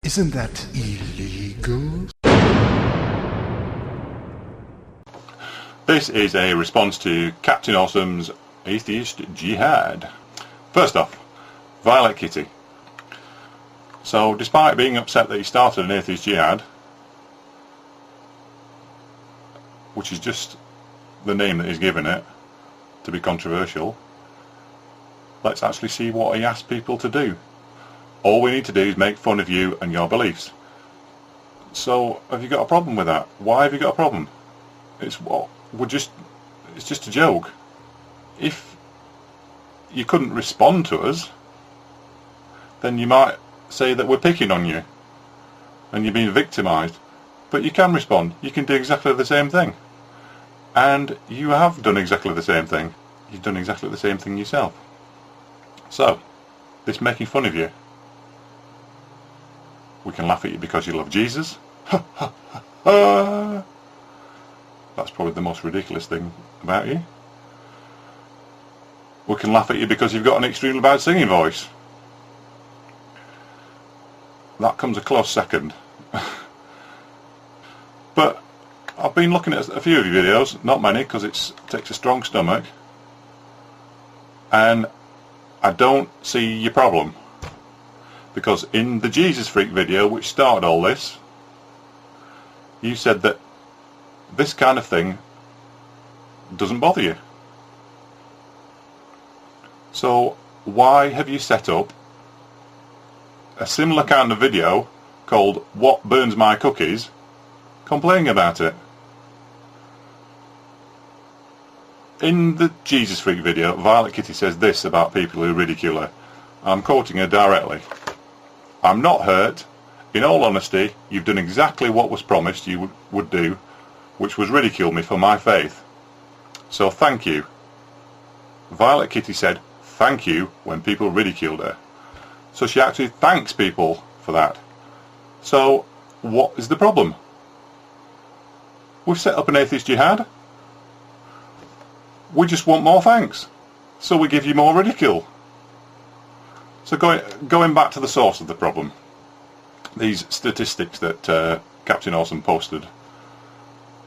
Isn't that illegal? This is a response to Captain Awesome's Atheist Jihad. First off, Violet Kitty. So, despite being upset that he started an Atheist Jihad, which is just the name that he's given it to be controversial, let's actually see what he asked people to do. All we need to do is make fun of you and your beliefs. So, have you got a problem with that? Why have you got a problem? It's just a joke. If you couldn't respond to us, then you might say that we're picking on you and you're being victimised. But you can respond. You can do exactly the same thing. And you have done exactly the same thing. You've done exactly the same thing yourself. So, this making fun of you. We can laugh at you because you love Jesus. That's probably the most ridiculous thing about you. We can laugh at you because you've got an extremely bad singing voice. That comes a close second. But I've been looking at a few of your videos, not many because it takes a strong stomach, and I don't see your problem. Because in the Jesus Freak video, which started all this, you said that this kind of thing doesn't bother you. So why have you set up a similar kind of video called What Burns My Cookies, complaining about it? In the Jesus Freak video, Violet Kitty says this about people who ridicule her. I'm quoting her directly. I'm not hurt. In all honesty, you've done exactly what was promised you would do, which was ridicule me for my faith. So thank you. Violet Kitty said thank you when people ridiculed her. So she actually thanks people for that. So what is the problem? We've set up an Atheist Jihad. We just want more thanks. So we give you more ridicule. So going back to the source of the problem, these statistics that Captain Awesome posted,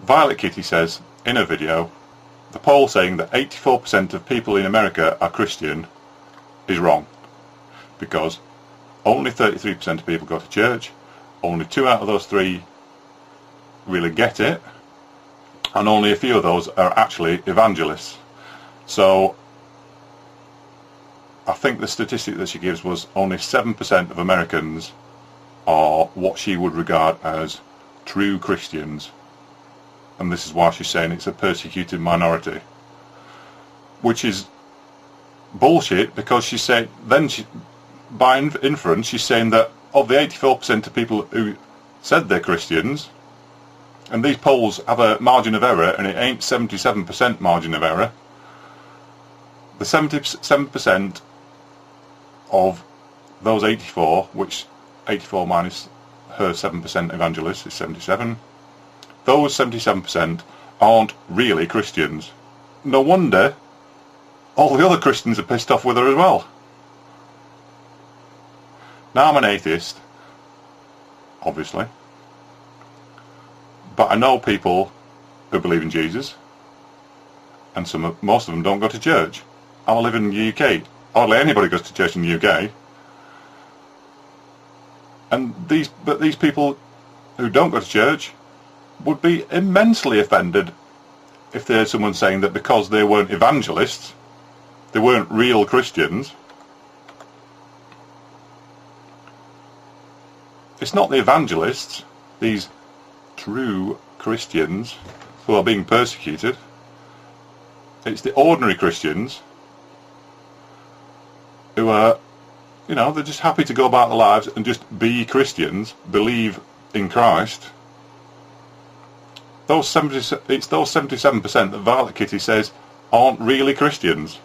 Violet Kitty says in a video, the poll saying that 84% of people in America are Christian is wrong, because only 33% of people go to church, only 2 out of those 3 really get it, and only a few of those are actually evangelists. So I think the statistic that she gives was only 7% of Americans are what she would regard as true Christians. And this is why she's saying it's a persecuted minority. Which is bullshit, because she said, by inference, she's saying that of the 84% of people who said they're Christians, and these polls have a margin of error, and it ain't 77% margin of error, the 77% of those 84, which 84 minus her 7% evangelist is 77, those 77% aren't really Christians. No wonder all the other Christians are pissed off with her as well. Now I'm an atheist, obviously, but I know people who believe in Jesus, and most of them don't go to church. I live in the UK. Hardly anybody goes to church in the UK. And these people who don't go to church would be immensely offended if they heard someone saying that because they weren't evangelists, they weren't real Christians. It's not the evangelists, these true Christians, who are being persecuted. It's the ordinary Christians who are, they're just happy to go about their lives and just be Christians, believe in Christ. It's those 77% that Violet Kitty says aren't really Christians,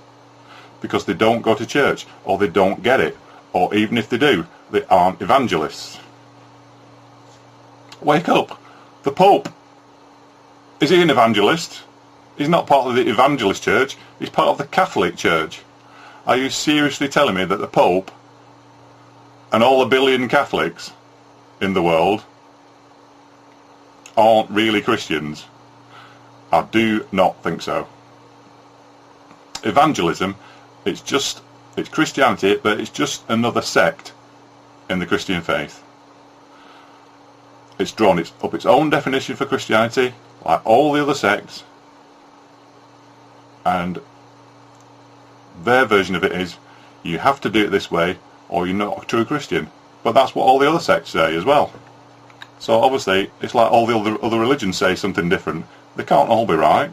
because they don't go to church, or they don't get it, or even if they do, they aren't evangelists. Wake up! The Pope, is he an evangelist? He's not part of the evangelist church, he's part of the Catholic Church. Are you seriously telling me that the Pope and all the billion Catholics in the world aren't really Christians. I do not think so. Evangelism, it's Christianity, but it's just another sect in the Christian faith. It's drawn up its own definition for Christianity, like all the other sects, and their version of it is, you have to do it this way or you're not a true Christian. But that's what all the other sects say as well. So obviously it's like all the other religions say something different. They can't all be right.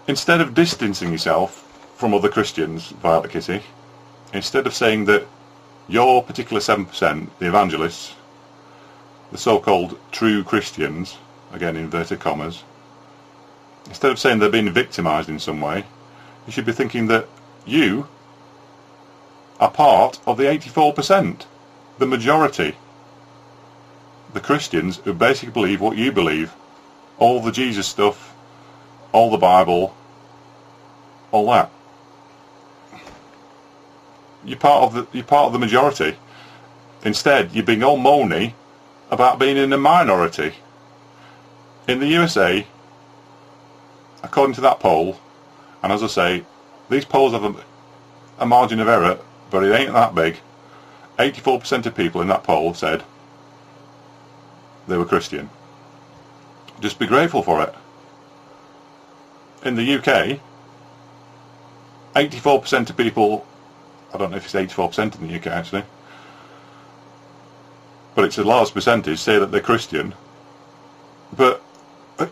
Instead of distancing yourself from other Christians, Violet Kitty, instead of saying that your particular 7%, the evangelists, the so-called true Christians, again inverted commas, instead of saying they're being victimised in some way, you should be thinking that you are part of the 84%, the majority, the Christians who basically believe what you believe, all the Jesus stuff, all the Bible, all that. You're part of the majority. Instead, you're being all moany about being in a minority. In the USA, according to that poll, and as I say, these polls have a margin of error, but it ain't that big. 84% of people in that poll said they were Christian. Just be grateful for it. In the UK, 84% of people, I don't know if it's 84% in the UK actually, but it's a large percentage, say that they're Christian. But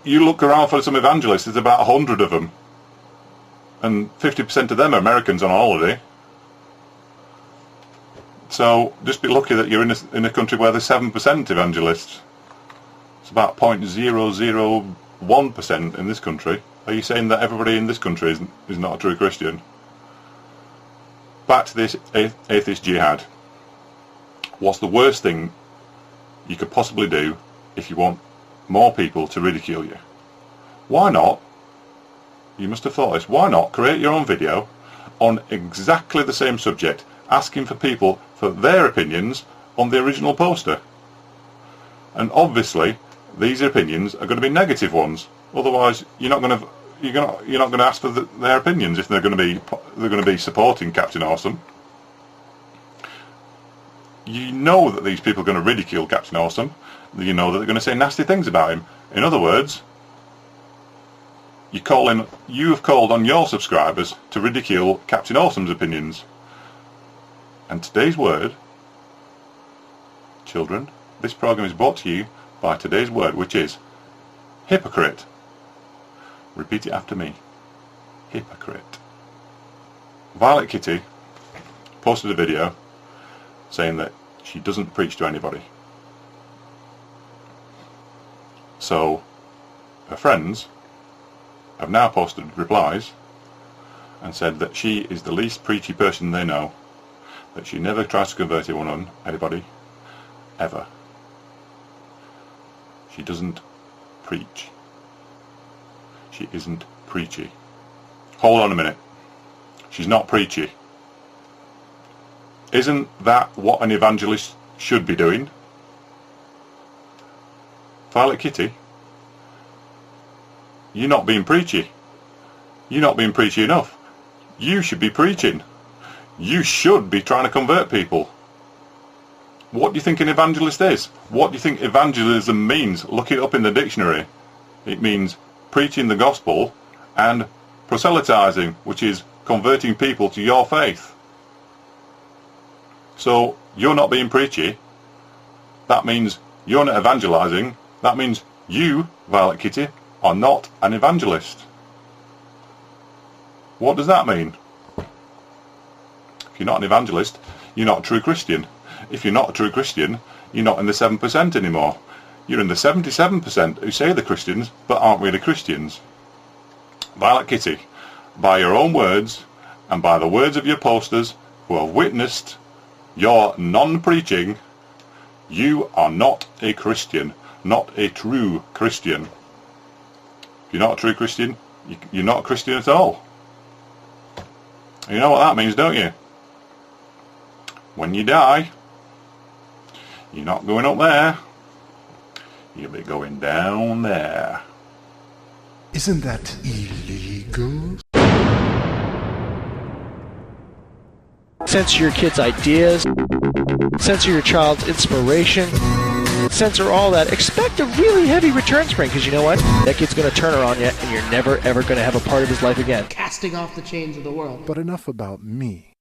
you look around for some evangelists, there's about 100 of them, and 50% of them are Americans on holiday. So just be lucky that you're in a country where there's 7% evangelists. It's about 0.001% in this country. Are you saying that everybody in this country is not a true Christian? Back to this atheist jihad. What's the worst thing you could possibly do if you want more people to ridicule you? Why not, you must have thought this, why not create your own video on exactly the same subject, asking for people for their opinions on the original poster? And obviously these opinions are going to be negative ones, otherwise you're not going to ask for their opinions if they're going to be supporting Captain Awesome. You know that these people are going to ridicule Captain Awesome. You know that they're going to say nasty things about him. In other words, you have called on your subscribers to ridicule Captain Awesome's opinions. And today's word, children, this program is brought to you by today's word, which is hypocrite. Repeat it after me. Hypocrite. Violet Kitty posted a video saying that she doesn't preach to anybody. So her friends have now posted replies and said that she is the least preachy person they know, that she never tries to convert anyone on anybody, ever. She doesn't preach. She isn't preachy. Hold on a minute. She's not preachy. Isn't that what an evangelist should be doing? Violet Kitty, you're not being preachy. You're not being preachy enough. You should be preaching. You should be trying to convert people. What do you think an evangelist is? What do you think evangelism means? Look it up in the dictionary. It means preaching the gospel and proselytizing, which is converting people to your faith. So you're not being preachy. That means you're not evangelizing. That means you, Violet Kitty, are not an evangelist. What does that mean? If you're not an evangelist, you're not a true Christian. If you're not a true Christian, you're not in the 7% anymore. You're in the 77% who say they're Christians but aren't really Christians. Violet Kitty, by your own words and by the words of your posters who have witnessed your non-preaching, you are not a Christian, not a true Christian. If you're not a true Christian, you're not a Christian at all. You know what that means, don't you? When you die, You're not going up there. You'll be going down there. Isn't that illegal? Censor your kids' ideas. Censor your child's inspiration. Censor all that. Expect a really heavy return spring, because you know what? That kid's going to turn her on you, and you're never, ever going to have a part of his life again. Casting off the chains of the world. But enough about me.